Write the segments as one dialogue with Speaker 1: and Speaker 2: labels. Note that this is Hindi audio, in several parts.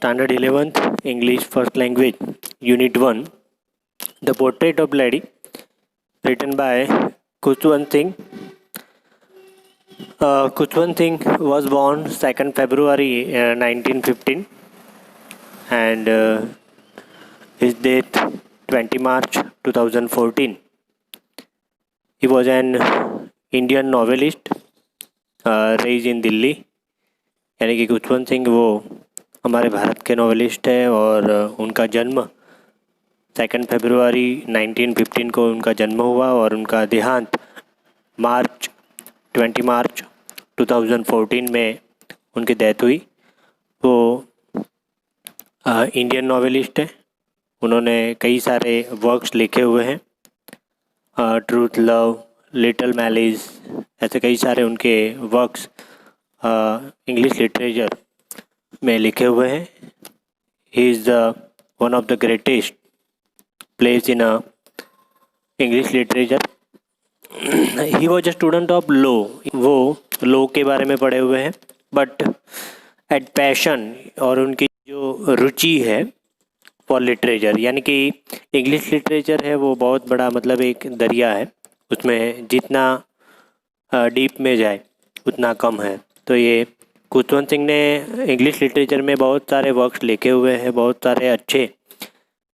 Speaker 1: Standard 11th English First Language Unit 1 The Portrait of Lady written by Kushwant Singh. Kushwant Singh was born 2nd February 1915 and his death 20 March 2014. He was an Indian novelist raised in Delhi. यानी कि खुशवंत सिंह वो हमारे भारत के नॉवेलिस्ट है और उनका जन्म 2 फरवरी 1915 को उनका जन्म हुआ और उनका देहांत 20 मार्च 2014 में उनकी डेथ हुई. वो इंडियन नॉवेलिस्ट है. उन्होंने कई सारे वर्क्स लिखे हुए हैं. ट्रूथ, लव, लिटिल मैलिस, ऐसे कई सारे उनके वर्क्स इंग्लिश लिटरेचर में लिखे हुए हैं. He is the one of the greatest place in English literature. He was a student of law. वो लॉ के बारे में पढ़े हुए हैं बट एट पैशन, और उनकी जो रुचि है फॉर लिटरेचर, यानी कि इंग्लिश लिटरेचर है वो बहुत बड़ा मतलब एक दरिया है. उसमें जितना डीप में जाए उतना कम है. तो ये खुशवंत सिंह ने इंग्लिश लिटरेचर में बहुत सारे वर्क्स लिखे हुए हैं, बहुत सारे अच्छे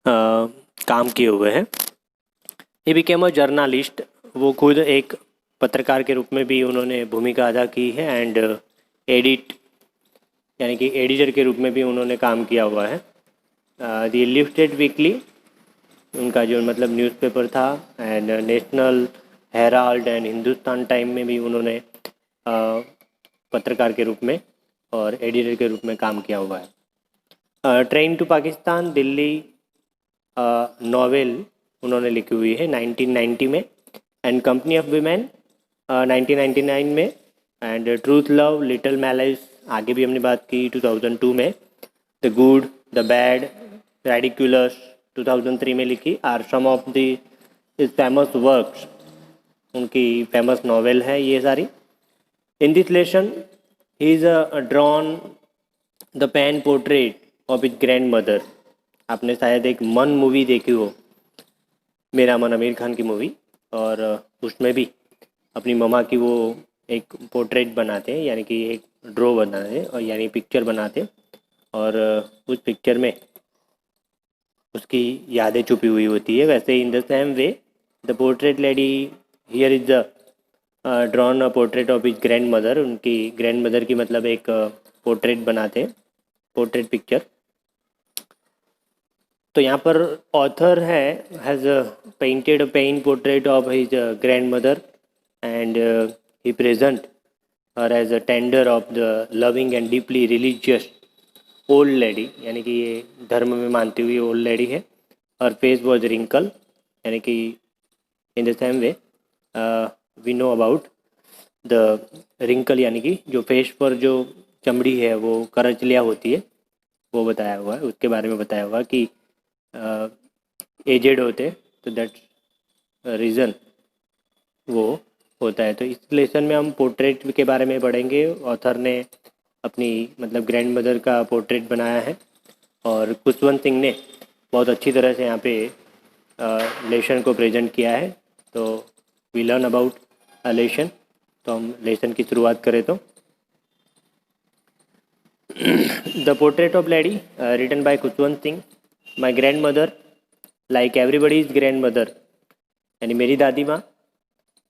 Speaker 1: काम किए हुए हैं. ये बिकेम अ जर्नलिस्ट. वो खुद एक पत्रकार के रूप में भी उन्होंने भूमिका अदा की है एंड एडिट यानी कि एडिटर के रूप में भी उन्होंने काम किया हुआ है. द इलस्ट्रेटेड वीकली उनका जो मतलब न्यूज़पेपर था, and national Herald and Hindustan time में भी उन्होंने पत्रकार के रूप में और एडिटर के रूप में काम किया हुआ है. Train to Pakistan Delhi novel उन्होंने लिखी हुई है 1990 में, एंड कंपनी ऑफ वीमेन 1999 में, and truth, love, little malice आगे भी हमने बात की 2002 में. The good, the bad, ridiculous 2003 में लिखी are some of the famous works. उनकी फेमस नॉवेल है ये सारी. In this lesson he is drawn the pen portrait of his grandmother. आपने शायद एक मन मूवी देखी हो, मेरा मन, आमिर खान की मूवी, और उसमें भी अपनी ममा की वो एक पोर्ट्रेट बनाते हैं, यानी कि एक ड्रॉ बनाते हैं और यानी पिक्चर बनाते हैं, और उस पिक्चर में उसकी यादें छुपी हुई होती है. वैसे इन the same way the portrait lady here is the drawn a portrait of his grand mother. उनकी ग्रैंड मदर की मतलब एक पोर्ट्रेट बनाते हैं, पोर्ट्रेट पिक्चर. तो यहाँ पर ऑथर है has painted a pen portrait of his grandmother and he present her as a tender of the loving and deeply religious old lady. यानी कि ये धर्म में मानती हुई ओल्ड लेडी है. हर फेस वॉज रिंकल, यानी कि in the same way we know about the wrinkle, यानी कि जो फेस पर जो चमड़ी है वो करचलिया होती है, वो बताया हुआ है. उसके बारे में बताया हुआ कि एजेड होते तो दैट रीज़न वो होता है. तो इस लेसन में हम पोर्ट्रेट के बारे में पढ़ेंगे. ऑथर ने अपनी मतलब ग्रैंड मदर का पोर्ट्रेट बनाया है और खुशवंत सिंह ने बहुत अच्छी तरह से यहाँ पे लेसन को प्रेजेंट किया है. तो we learn about a lesson. तो हम लेसन की शुरुआत करें तो the portrait of lady written by Khushwant Singh. My grandmother like everybody is grandmother, यानी मेरी दादी माँ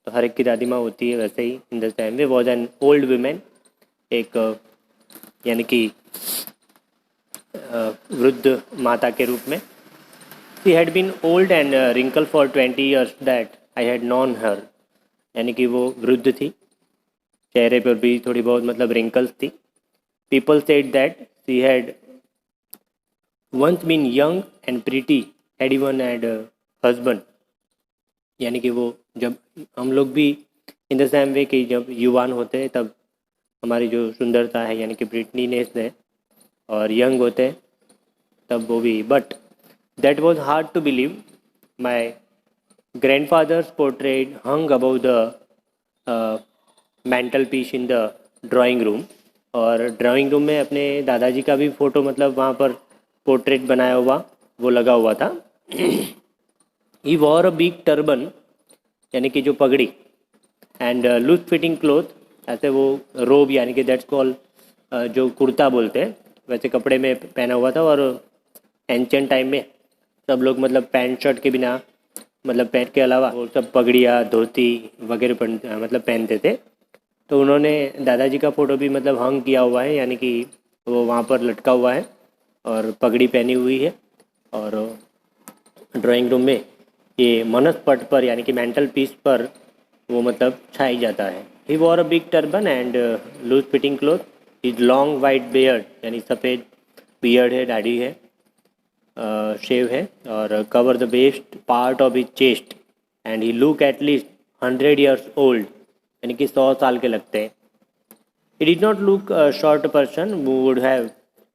Speaker 1: तो हर एक की दादी माँ होती है, वैसे ही in the time we was an old women, एक यानी कि वृद्ध माता के रूप में. She had been old and wrinkle for 20 years that I had known her. यानी कि वो वृद्ध थी, चेहरे पर भी थोड़ी बहुत मतलब रिंकल्स थी. People said that she had once been young and pretty had even had husband. यानी कि वो जब हम लोग भी इन द सेम वे कि जब युवान होते हैं तब हमारी जो सुंदरता है यानी कि प्रिटीनेस है, और यंग होते हैं तब वो भी. But that was hard to believe. My grandfather's portrait hung above the mantelpiece in the drawing room. और ड्राइंग रूम में अपने दादाजी का भी फ़ोटो मतलब वहाँ पर पोर्ट्रेट बनाया हुआ वो लगा हुआ था। ही वॉर अ बिग टर्बन यानी कि जो पगड़ी एंड लूज फिटिंग क्लोथ, ऐसे वो रोब यानी कि दैट्स कॉल जो कुर्ता बोलते हैं वैसे कपड़े में पहना हुआ था। और एंशियंट टाइम में सब लोग मतलब पैंट शर्ट के बिना मतलब पैंट के अलावा वो सब पगड़िया धोती वगैरह मतलब पहनते थे। तो उन्होंने दादाजी का फ़ोटो भी मतलब हंग किया हुआ है यानी कि वो वहाँ पर लटका हुआ है और पगड़ी पहनी हुई है। और ड्राइंग रूम में ये मनस पट पर यानी कि मेंटल पीस पर वो मतलब छाई जाता है। He wore a big turban and loose fitting cloth his long white beard यानी सफ़ेद बियर्ड है, दाढ़ी है, शेव है और cover the waist part of his chest and he look at least 100 years old यानी कि 100 साल के लगते हैं। He did not look a short person who would have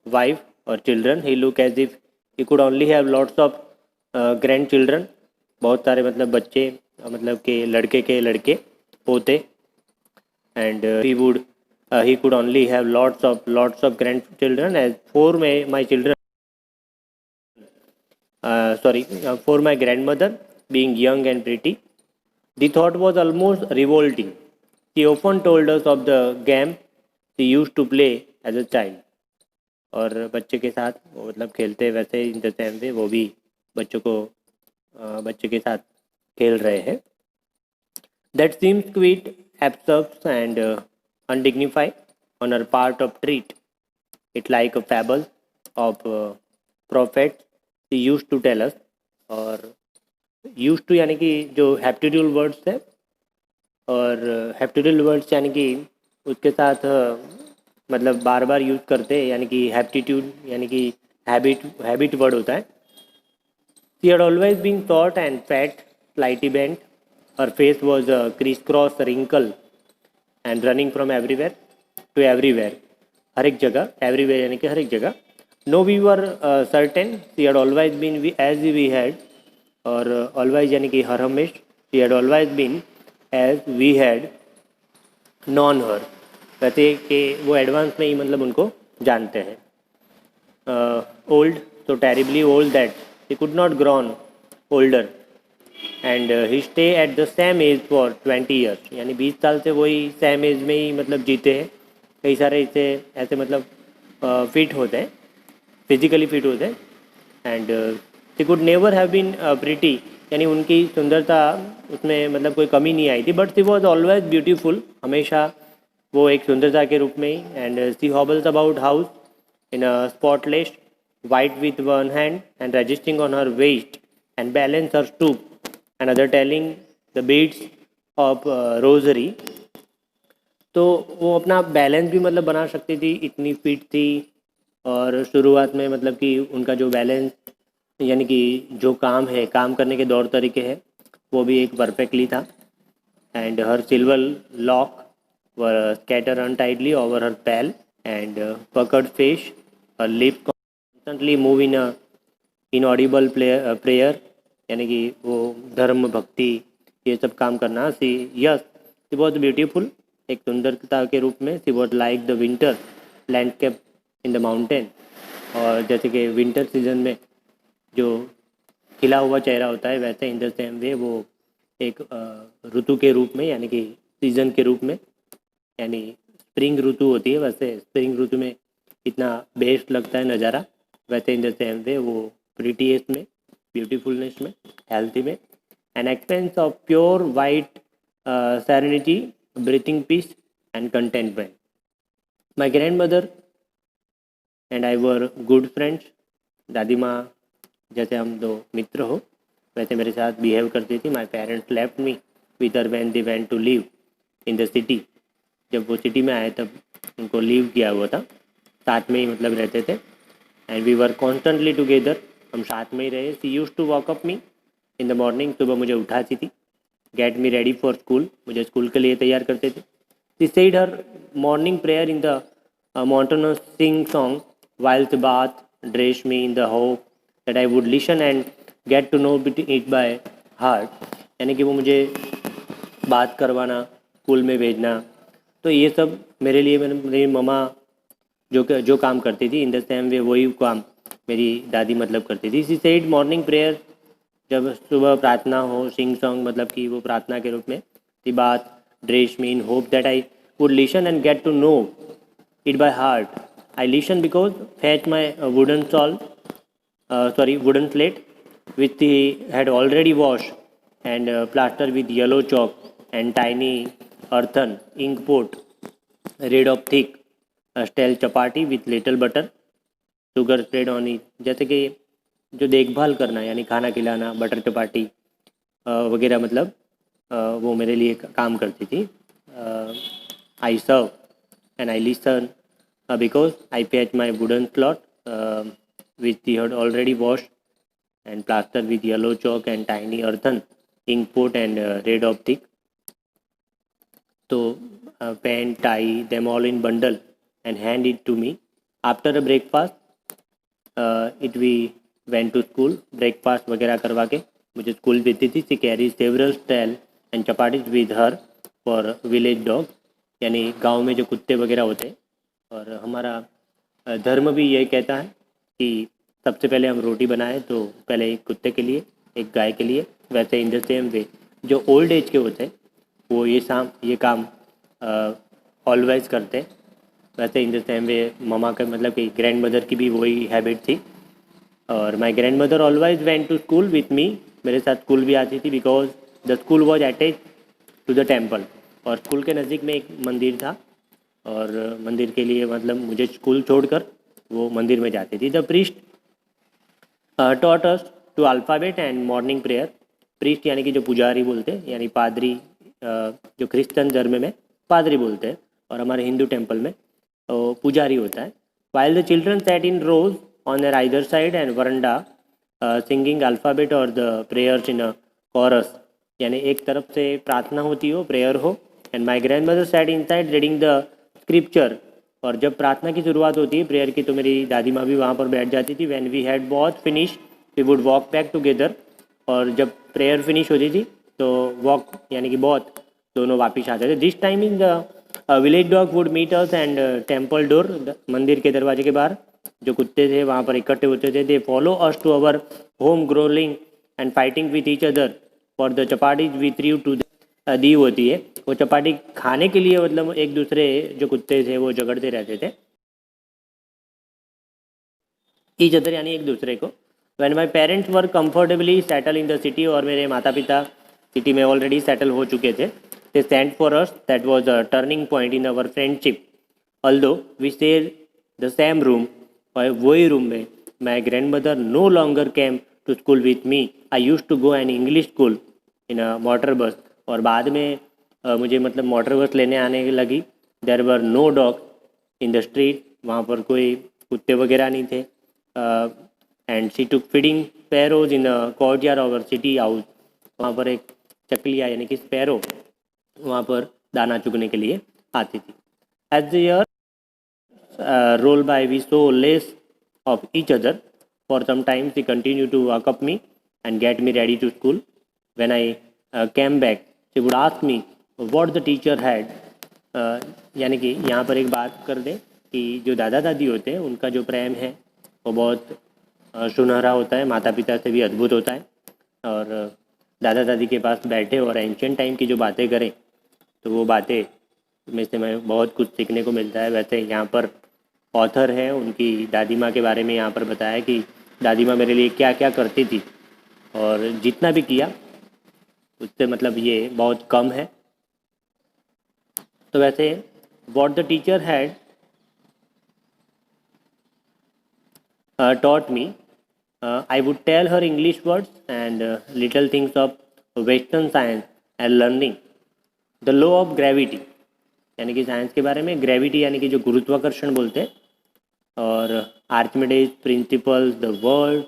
Speaker 1: wife or children. He looked as if he could only have lots of grandchildren. बहुत सारे मतलब बच्चे मतलब के लड़के पोते। And he could only have lots of grandchildren as for my children, for my grandmother being young and pretty. The thought was almost revolting. She often told us of the game she used to play as a child. और बच्चे के साथ वो मतलब खेलते वैसे इन द सेम वे वो भी बच्चे के साथ खेल रहे हैं। That seems quite absurd and undignified on her part of treat it like a fable of prophet she use to tell us. और यूज टू यानी कि जो हैप्टिट्यूड वर्ड्स है और हैप्टिट्यूड वर्ड्स यानी कि उसके साथ मतलब बार बार यूज़ करते हैं यानी कि हैप्टिट्यूड यानी कि हैबिट वर्ड होता है। She had always been short and fat slightly bent, her face was criss cross wrinkle and running from everywhere to everywhere, हर एक जगह, एवरीवेयर यानी कि हर एक जगह। No we were certain she had always been as we had, और ऑलवेज यानी कि हर हमेश, she had always been as we had known her, कहते कि वो एडवांस में ही मतलब उनको जानते हैं। Old, so terribly old that he could not grown older and he stay at the same age for 20 years, यानी 20 साल से वही सेम एज में ही मतलब जीते हैं। कई सारे इसे ऐसे मतलब फिट होते हैं, फिजिकली फिट होते हैं। And she could never have been pretty, यानी उनकी सुंदरता उसमें मतलब कोई कमी नहीं आई थी, but she was always beautiful, हमेशा वो एक सुंदरता के रूप में ही। And she hobbles about house in a spotless white with one hand and resting on her waist and balance her stoop and other telling the beads of rosary। तो वो अपना बैलेंस भी मतलब बना सकती थी, इतनी फिट थी। और शुरुआत में मतलब कि उनका जो बैलेंस यानी कि जो काम करने के दौर तरीके हैं वो भी एक परफेक्टली था। And her silver lock were scatter untidily over her pale and puckered face, her lip constantly move in a inaudible prayer, यानी कि वो धर्म भक्ति ये सब काम करना। She yes she was beautiful, एक सुंदरता के रूप में। She was like the winter landscape in the mountain, और जैसे कि विंटर सीजन में जो खिला हुआ चेहरा होता है वैसे इन द सेम वे वो एक ऋतु के रूप में यानी कि सीजन के रूप में, यानी स्प्रिंग ऋतु होती है वैसे स्प्रिंग ऋतु में इतना बेस्ट लगता है नज़ारा, वैसे इन द सेम वे वो प्रिटीएस में, ब्यूटीफुलनेस में, हेल्थी में। An expanse of pure white serenity, breathing peace and contentment. My grandmother and I were good friends. दादी माँ जैसे हम दो मित्र हो वैसे मेरे साथ बिहेव करती थी। My parents left me with her when they went to live in the city, जब वो सिटी में आए तब उनको लीव किया हुआ था, साथ में ही मतलब रहते थे। And we were constantly together, हम साथ में ही रहे। She use to walk up me in the morning, सुबह मुझे उठाती थी। Get me ready for school, मुझे स्कूल के लिए तैयार करते थे। She said her morning prayer in the monotonous sing song while the bath, dress me in the hope that I would listen and get to know it by heart, यानी कि वो मुझे बात करवाना, स्कूल में भेजना। तो ये सब मेरे लिए मेरी मम्मा जो काम करती थी, इन द सेम वे वही काम मेरी दादी मतलब करती थी. शी सेड मॉर्निंग प्रेयर, जब सुबह प्रार्थना हो, सिंग सॉन्ग मतलब कि वो प्रार्थना के रूप में. The bath dress me in hope that I would listen and get to know it by heart. I listened because fetch my wooden slate, which he had already washed and plastered with yellow chalk and tiny earthen ink pot, red of thick stale chapati with little butter, sugar spread on it. जैसे कि जो देखभाल करना यानी खाना खिलाना, बटर चपाटी वगैरह मतलब वो मेरे लिए काम करती थी. आई सर्व and I listen because I fetch my wooden slot, which he had already washed and plastered with yellow chalk and tiny earthen ink pot and red of thick. So pen, tie them all in bundle and hand it to me. After a breakfast, it we went to school. Breakfast वगैरह करवा के मुझे स्कूल भेजती थी. She carries several stale and chapatis with her for village dog. यानी गांव में जो कुत्ते वगैरह होते हैं. और हमारा धर्म भी यही कहता है कि सबसे पहले हम रोटी बनाएं तो पहले एक कुत्ते के लिए, एक गाय के लिए. वैसे इन द सेम वे जो ओल्ड एज के होते हैं वो ये काम ऑलवेज करते हैं. वैसे इन द सेम वे ममा का मतलब कि ग्रैंड मदर की भी वही हैबिट थी. और my grandmother always went to school with me. मेरे साथ स्कूल भी आती थी because the school was attach to the temple. और स्कूल के नज़दीक में एक मंदिर था और मंदिर के लिए मतलब मुझे स्कूल छोड़कर वो मंदिर में जाती थी. The priest taught us to alphabet and morning prayer. Priest यानी कि जो पुजारी बोलते हैं, यानी पादरी, जो क्रिश्चियन धर्म में पादरी बोलते हैं और हमारे हिंदू टेम्पल में पुजारी होता है. While the children sat in rows on their either side and veranda singing alphabet और the prayers in a chorus. यानी एक तरफ से प्रार्थना होती हो, प्रेयर हो, and my grandmother sat inside reading the scripture. और जब प्रार्थना की शुरुआत होती है प्रेयर की तो मेरी दादी माँ भी वहाँ पर बैठ जाती थी. When we had both finish we would walk back together. और जब प्रेयर फिनिश होती थी तो वॉक यानी कि बहुत दोनों वापिस आते थे. This time in the village dog would meet us and temple door. मंदिर के दरवाजे के बाहर जो कुत्ते थे वहाँ पर इकट्ठे होते थे. They follow us to our home growling and fighting with each other for the chapatis we throw to the होती है. वो चपाटी खाने के लिए मतलब एक दूसरे जो कुत्ते थे वो झगड़ते रहते थे ईच अदर यानी एक दूसरे को. When my parents were comfortably settle in the city. और मेरे माता पिता सिटी में ऑलरेडी सेटल हो चुके थे. They sent for us. That was a turning point in our friendship. Although we share the same room. और वही रूम में my grandmother no longer came to school with me. I use to go an English school in a motor bus. और बाद में मुझे मतलब मोटर बस लेने आने लगी. There were no dog in the street. वहाँ पर कोई कुत्ते वगैरह नहीं थे. And she took feeding sparrows in courtyard of our city house. वहाँ पर एक चकलिया यानी कि स्पैरो वहाँ पर दाना चुगने के लिए आती थी. As the year roll by we saw less of each other. For some time she continue to walk up me and get me ready to school. When I came back she would ask me what the teacher had. यानी कि यहाँ पर एक बात कर दें कि जो दादा दादी होते हैं उनका जो प्रेम है वो बहुत सुनहरा होता है, माता पिता से भी अद्भुत होता है. और दादा दादी के पास बैठे और एंशियंट टाइम की जो बातें करें तो वो बातें में से मैं बहुत कुछ सीखने को मिलता है. वैसे यहाँ पर ऑथर है, उनकी दादी माँ के बारे में यहाँ पर बताया कि दादी माँ मेरे लिए क्या क्या करती थी और जितना भी किया उससे मतलब ये बहुत कम है. तो वैसे what the teacher had taught me, I would tell her English words and little things of Western science and learning. The law of gravity यानी कि साइंस के बारे में. ग्रेविटी यानी कि जो गुरुत्वाकर्षण बोलते हैं. और Archimedes principal, the world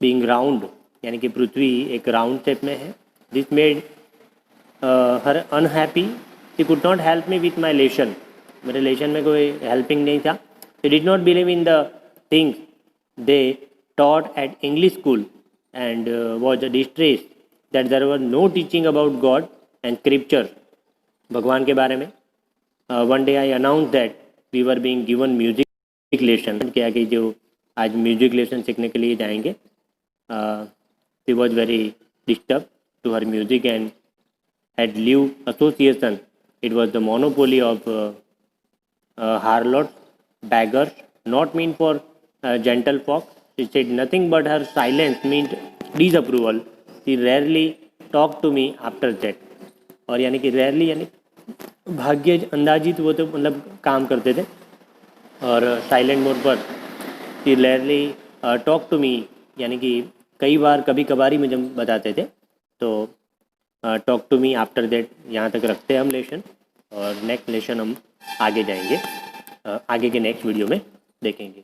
Speaker 1: being round यानी कि पृथ्वी एक राउंड शेप में है. This made her unhappy. She could not help me with my lesson. मेरे लेसन में कोई हेल्पिंग नहीं था. She did not believe in the things they taught at English school and was distressed that there was no teaching about God and scripture. भगवान के बारे में. One day I announced that we were being given music lesson के आगे जो आज म्यूजिक लेसन सीखने के लिए जाएंगे, she was very disturb to her music and had live association. It was the monopoly of harlots, beggars, not meant for gentle folk. She said nothing but her silence meant disapproval. She rarely talked to me after that. और यानी कि rarely यानी भाग्य अंदाजित वो तो मतलब काम करते थे, और साइलेंट मोड पर she rarely talk to me यानी कि कई बार कभी कभार ही मुझे बताते थे। तो talk to me after that यहाँ तक रखते हैं हम लेसन, और नेक्स्ट लेसन हम आगे जाएंगे, आगे के नेक्स्ट वीडियो में देखेंगे।